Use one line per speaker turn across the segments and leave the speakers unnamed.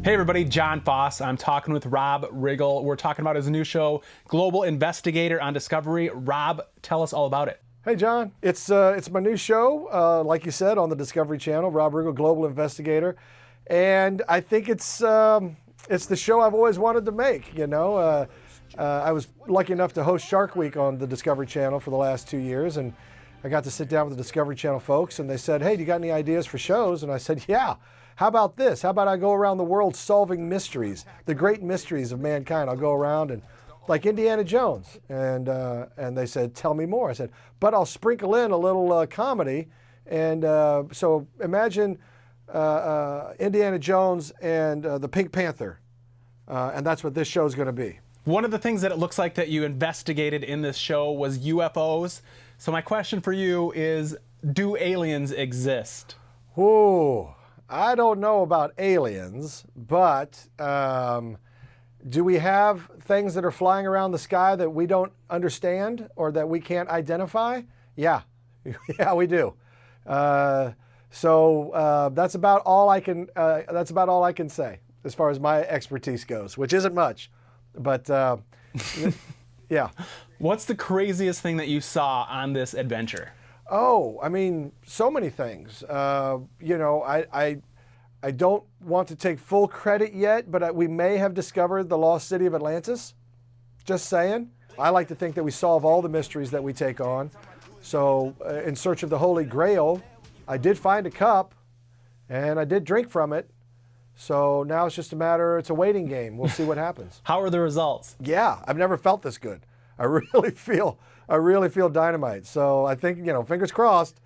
Hey everybody, John Foss. I'm talking with Rob Riggle. We're talking about his new show, Global Investigator on Discovery. Rob, tell us all about it.
Hey John, it's my new show, like you said, on the Discovery Channel, Rob Riggle, Global Investigator, and I think it's the show I've always wanted to make. You know, I was lucky enough to host Shark Week on the Discovery Channel for the last 2 years, and I got to sit down with the Discovery Channel folks, and they said, "Hey, do you got any ideas for shows?" And I said, "Yeah. How about this? How about I go around the world solving mysteries, the great mysteries of mankind? I'll go around and, like Indiana Jones." And they said, "Tell me more." I said, "But I'll sprinkle in a little comedy." And so imagine Indiana Jones and the Pink Panther. And that's what this show is going to be.
One of the things that it looks like that you investigated in this show was UFOs. So my question for you is, do aliens exist?
Ooh. I don't know about aliens, but do we have things that are flying around the sky that we don't understand or that we can't identify? Yeah, yeah, we do. So that's about all I can. That's about all I can say as far as my expertise goes, which isn't much, but yeah.
What's the craziest thing that you saw on this adventure?
Oh, I mean, so many things. You know, I don't want to take full credit yet, but we may have discovered the lost city of Atlantis. Just saying. I like to think that we solve all the mysteries that we take on. So in search of the Holy Grail, I did find a cup, and I did drink from it. So now it's just it's a waiting game. We'll see what happens.
How are the results?
Yeah, I've never felt this good. I really feel dynamite. So I think, fingers crossed.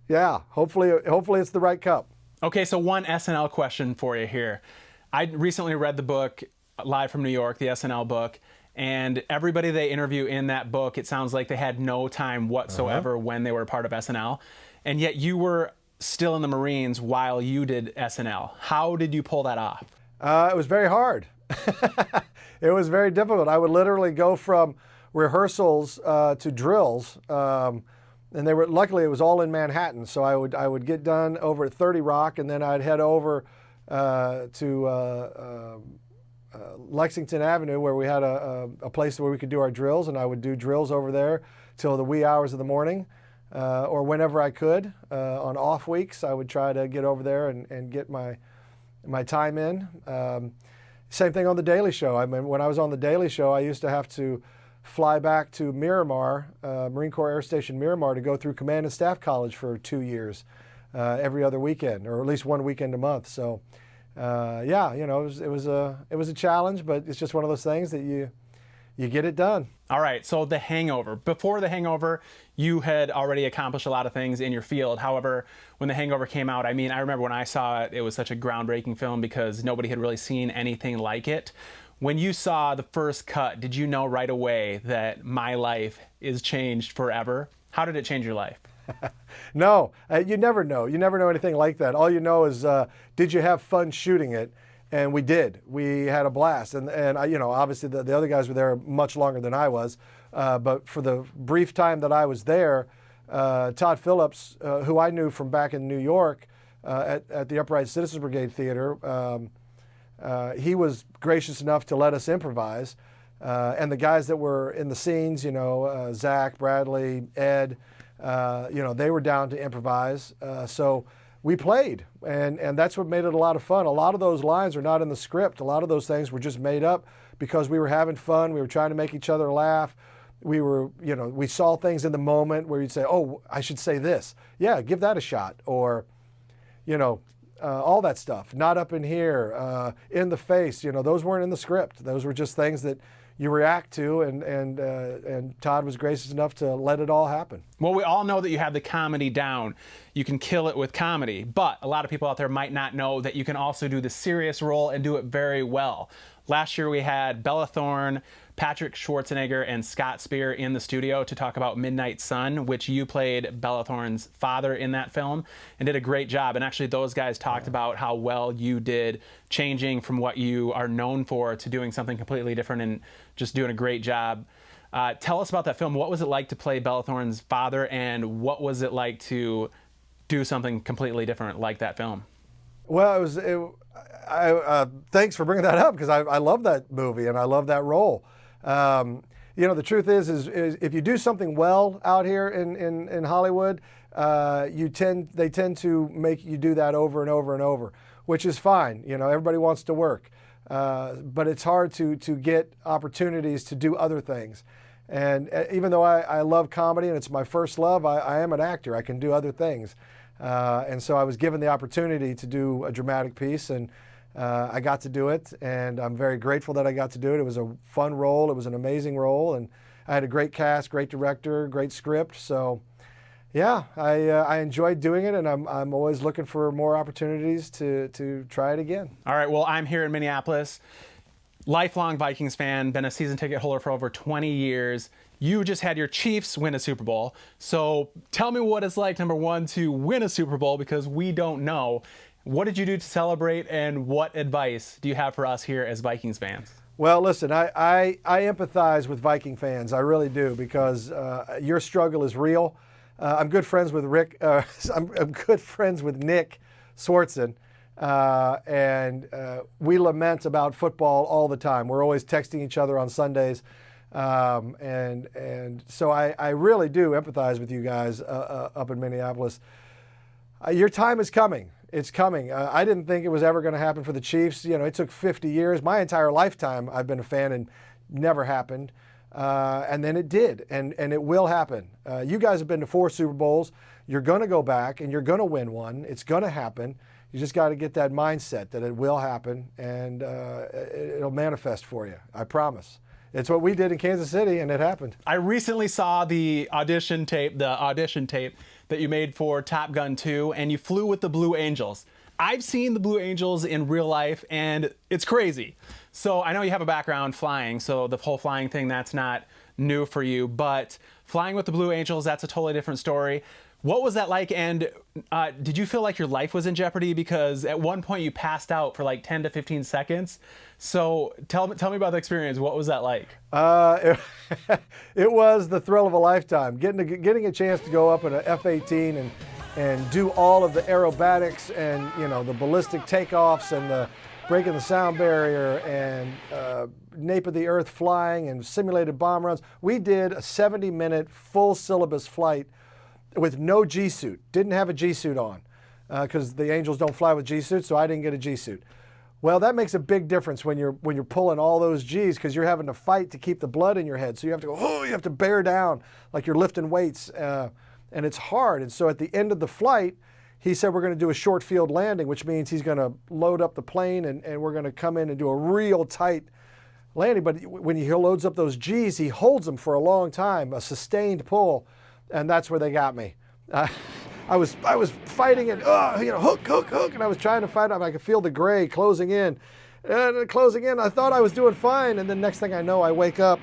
Yeah, hopefully it's the right cup.
Okay, so one SNL question for you here. I recently read the book Live from New York, the SNL book, and everybody they interview in that book, it sounds like they had no time whatsoever when they were part of SNL, and yet you were still in the Marines while you did SNL. How did you pull that off?
It was very hard. It was very difficult. I would literally go from rehearsals to drills, and luckily it was all in Manhattan. So I would get done over at 30 Rock, and then I'd head over to Lexington Avenue, where we had a place where we could do our drills, and I would do drills over there till the wee hours of the morning, or whenever I could. On off weeks, I would try to get over there and get my time in. Same thing on The Daily Show. I mean, when I was on The Daily Show, I used to have to fly back to Miramar, Marine Corps Air Station Miramar, to go through Command and Staff College for 2 years, every other weekend, or at least one weekend a month. So, yeah, it was a challenge, but it's just one of those things that you get it done.
All right, so The Hangover. Before The Hangover, you had already accomplished a lot of things in your field. However, when The Hangover came out, I mean, I remember when I saw it, it was such a groundbreaking film because nobody had really seen anything like it. When you saw the first cut, did you know right away that my life is changed forever? How did it change your life?
No, you never know. You never know anything like that. All you know is, did you have fun shooting it? And we did. We had a blast. And I, obviously the other guys were there much longer than I was. But for the brief time that I was there, Todd Phillips, who I knew from back in New York at the Upright Citizens Brigade Theater, he was gracious enough to let us improvise. And the guys that were in the scenes, Zach, Bradley, Ed, they were down to improvise. So we played, and that's what made it a lot of fun. A lot of those lines are not in the script. A lot of those things were just made up because we were having fun. We were trying to make each other laugh. We were, we saw things in the moment where you'd say, "Oh, I should say this. Yeah, give that a shot." Or, all that stuff. Not up in here, in the face. Those weren't in the script. Those were just things that you react to, and Todd was gracious enough to let it all happen.
Well, we all know that you have the comedy down. You can kill it with comedy, but a lot of people out there might not know that you can also do the serious role and do it very well. Last year we had Bella Thorne, Patrick Schwarzenegger, and Scott Spear in the studio to talk about Midnight Sun, which you played Bella Thorne's father in that film and did a great job. And actually those guys talked about how well you did changing from what you are known for to doing something completely different and just doing a great job. Tell us about that film. What was it like to play Bella Thorne's father, and what was it like to do something completely different like that film?
Well, thanks for bringing that up because I love that movie and I love that role. The truth is if you do something well out here in Hollywood, they tend to make you do that over and over and over, which is fine. Everybody wants to work, but it's hard to get opportunities to do other things. And even though I love comedy and it's my first love, I am an actor. I can do other things. And so I was given the opportunity to do a dramatic piece, and I got to do it, and I'm very grateful that I got to do it. It was a fun role. It was an amazing role, and I had a great cast, great director, great script. So, yeah, I enjoyed doing it, and I'm always looking for more opportunities to try it again.
All right, well, I'm here in Minneapolis. Lifelong Vikings fan, been a season ticket holder for over 20 years. You just had your Chiefs win a Super Bowl. So tell me what it's like, number one, to win a Super Bowl, because we don't know. What did you do to celebrate, and what advice do you have for us here as Vikings fans?
Well, listen, I empathize with Viking fans. I really do, because your struggle is real. I'm good friends with I'm good friends with Nick Swartzen. And we lament about football all the time. We're always texting each other on Sundays. And so I really do empathize with you guys up in Minneapolis. Your time is coming. It's coming. I didn't think it was ever going to happen for the Chiefs. It took 50 years. My entire lifetime I've been a fan, and never happened. And then it did, and it will happen. You guys have been to 4 Super Bowls. You're going to go back, and you're going to win one. It's going to happen. You just got to get that mindset that it will happen, and it'll manifest for you. I promise. It's what we did in Kansas City, and it happened.
I recently saw the audition tape that you made for Top Gun 2, and you flew with the Blue Angels. I've seen the Blue Angels in real life, and it's crazy. So I know you have a background flying, so the whole flying thing, that's not new for you, but flying with the Blue Angels, that's a totally different story. What was that like, and did you feel like your life was in jeopardy? Because at one point you passed out for like 10 to 15 seconds. So tell me about the experience. What was that like?
It was the thrill of a lifetime. Getting a chance to go up in an F-18 and do all of the aerobatics and the ballistic takeoffs and the breaking the sound barrier and nape of the earth flying and simulated bomb runs. We did a 70-minute full syllabus flight with no G-suit. Didn't have a G-suit on because the Angels don't fly with G-suits, so I didn't get a G-suit. Well, that makes a big difference when you're pulling all those G's, because you're having to fight to keep the blood in your head. So you have to go, you have to bear down like you're lifting weights, and it's hard. And so at the end of the flight, he said we're going to do a short field landing, which means he's going to load up the plane and we're going to come in and do a real tight landing. But when he loads up those G's, he holds them for a long time, a sustained pull. And that's where they got me. I was fighting it, hook, and I was trying to fight. I could feel the gray closing in. I thought I was doing fine, and then next thing I know, I wake up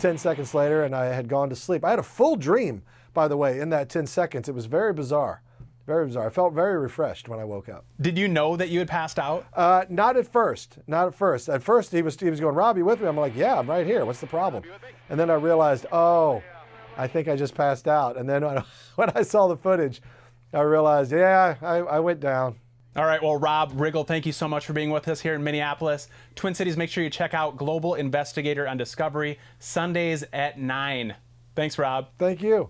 10 seconds later, and I had gone to sleep. I had a full dream, by the way, in that 10 seconds. It was very bizarre. Very bizarre. I felt very refreshed when I woke up.
Did you know that you had passed out?
Not at first. At first, he was going, Rob, you with me? I'm like, yeah, I'm right here. What's the problem? And then I realized, I think I just passed out. And then when I saw the footage, I realized, I went down.
All right, well, Rob Riggle, thank you so much for being with us here in Minneapolis. Twin Cities, make sure you check out Global Investigator on Discovery, Sundays at 9. Thanks, Rob.
Thank you.